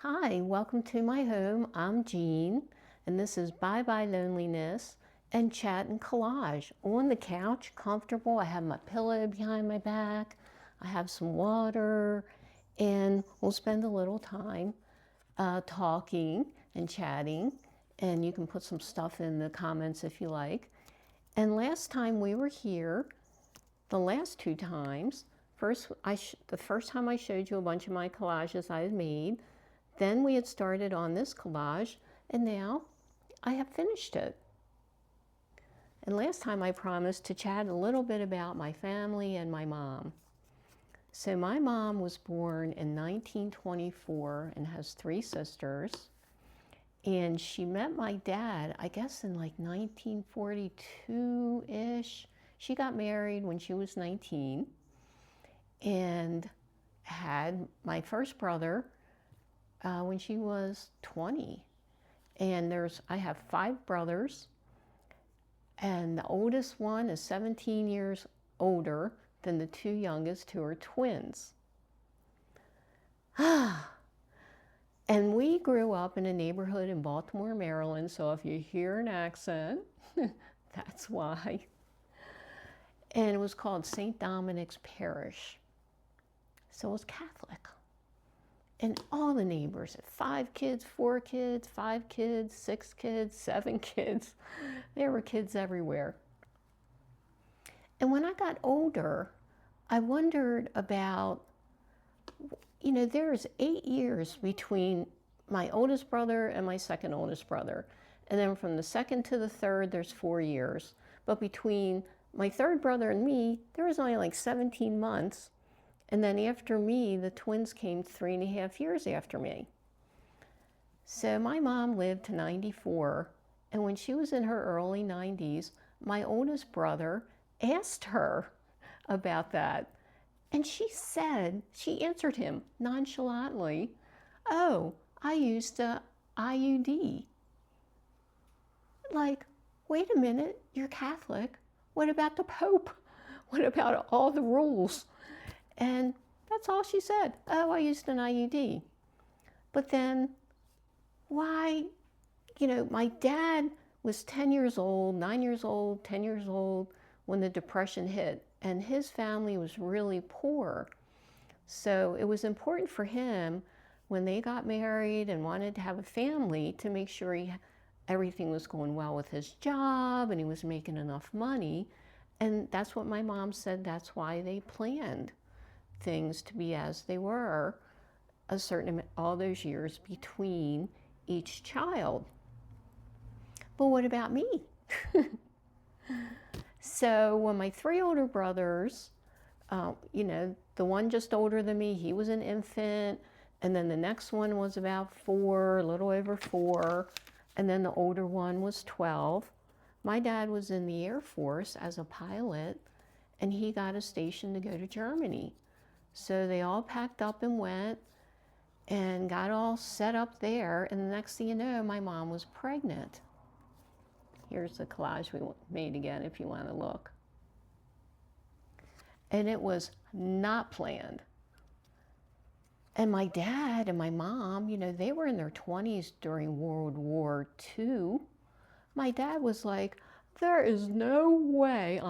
Hi, welcome to my home. I'm Jean, and this is Bye Bye Loneliness and Chat and Collage. On the couch, comfortable. I have my pillow behind my back. I have some water, and we'll spend a little time talking and chatting. And you can put some stuff in the comments if you like. And last time we were here, the last two times, the first time I showed you a bunch of my collages I had made. Then we had started on this collage, and now I have finished it. And last time I promised to chat a little bit about my family and my mom. So my mom was born in 1924 and has three sisters. And she met my dad, I guess in like 1942-ish. She got married when she was 19 and had my first brother when she was 20. And I have five brothers, and the oldest one is 17 years older than the two youngest, who are twins. And we grew up in a neighborhood in Baltimore, Maryland, so if you hear an accent, that's why. And it was called St. Dominic's Parish. So it was Catholic. And all the neighbors had 5 kids, 4 kids, 5 kids, 6 kids, 7 kids. There were kids everywhere. And when I got older, I wondered about, there's 8 years between my oldest brother and my second oldest brother. And then from the second to the third, there's 4 years. But between my third brother and me, there was only like 17 months. And then after me, the twins came 3.5 years after me. So my mom lived to 94, and when she was in her early 90s, my oldest brother asked her about that. And she answered him nonchalantly, "Oh, I used a IUD." Like, wait a minute, you're Catholic. What about the Pope? What about all the rules? And that's all she said. "Oh, I used an IUD." But then why, my dad was 10 years old, 9 years old, 10 years old when the Depression hit, and his family was really poor. So it was important for him when they got married and wanted to have a family to make sure everything was going well with his job and he was making enough money. And that's what my mom said, that's why they planned things to be as they were all those years between each child. But what about me? So when my 3 older brothers, the one just older than me, he was an infant, and then the next one was about 4, a little over 4, and then the older one was 12. My dad was in the Air Force as a pilot, and he got a station to go to Germany. So they all packed up and went and got all set up there. And the next thing you know, my mom was pregnant. Here's the collage we made again if you want to look. And it was not planned. And my dad and my mom, they were in their 20s during World War II. My dad was like, "There is no way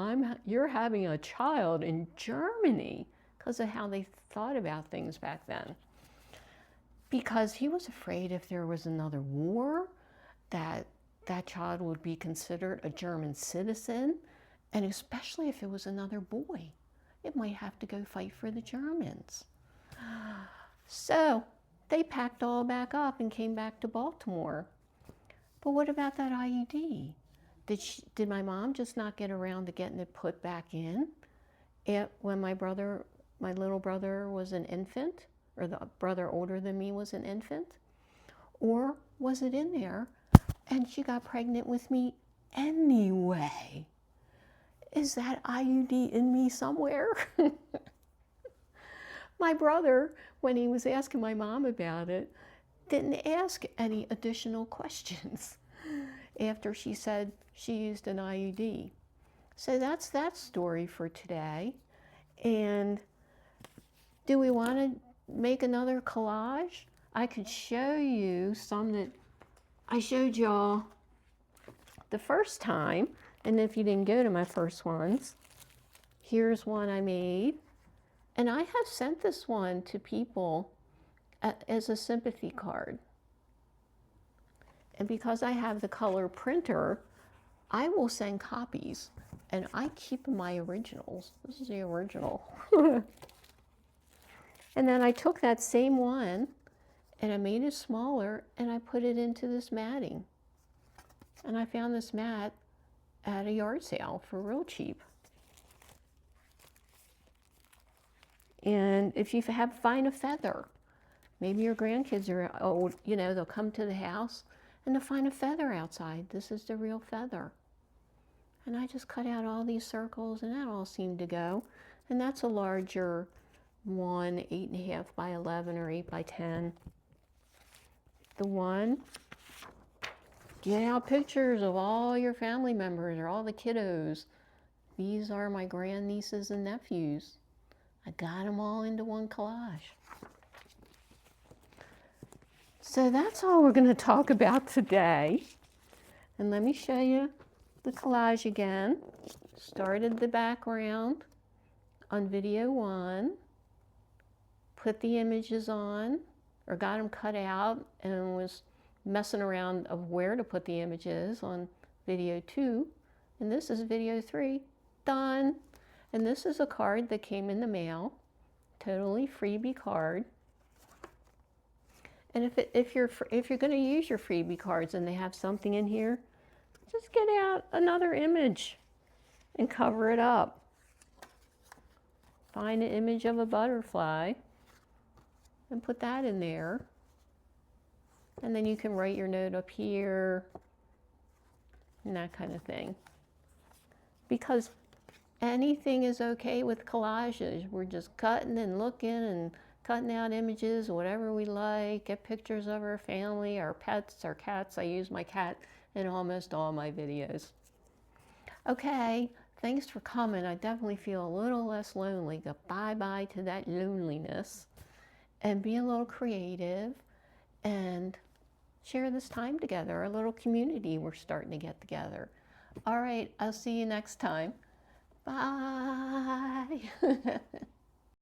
you're having a child in Germany," because of how they thought about things back then. Because he was afraid if there was another war, that child would be considered a German citizen, and especially if it was another boy, it might have to go fight for the Germans. So they packed all back up and came back to Baltimore. But what about that IUD? Did my mom just not get around to getting it put back in when my little brother was an infant, or the brother older than me was an infant? Or was it in there and she got pregnant with me anyway? Is that IUD in me somewhere? My brother, when he was asking my mom about it, didn't ask any additional questions after she said she used an IUD. So that's that story for today. And do we want to make another collage I could show you some that I showed y'all the first time. And if you didn't go to my first ones, here's one I made. And I have sent this one to people as a sympathy card. And because I have the color printer, I will send copies. And I keep my originals. This is the original. And then I took that same one and I made it smaller and I put it into this matting. And I found this mat at a yard sale for real cheap. And if you find a feather, maybe your grandkids are old, you know, they'll come to the house and they'll find a feather outside. This is the real feather. And I just cut out all these circles and that all seemed to go. And that's a larger one, 8.5 by 11 or 8 by 10. The one, get out pictures of all your family members or all the kiddos. These are my grandnieces and nephews. I got them all into one collage. So that's all we're going to talk about today. And let me show you the collage again. Started the background on video 1. Put the images on, or got them cut out, and was messing around of where to put the images on video 2. And this is video 3. Done. And this is a card that came in the mail. Totally freebie card. And if you're going to use your freebie cards and they have something in here, just get out another image and cover it up. Find an image of a butterfly and put that in there. And then you can write your note up here and that kind of thing. Because anything is okay with collages. We're just cutting and looking and cutting out images, whatever we like, get pictures of our family, our pets, our cats. I use my cat in almost all my videos. Okay, thanks for coming. I definitely feel a little less lonely. Go bye-bye to that loneliness and be a little creative and share this time together, our little community we're starting to get together. All right, I'll see you next time. Bye.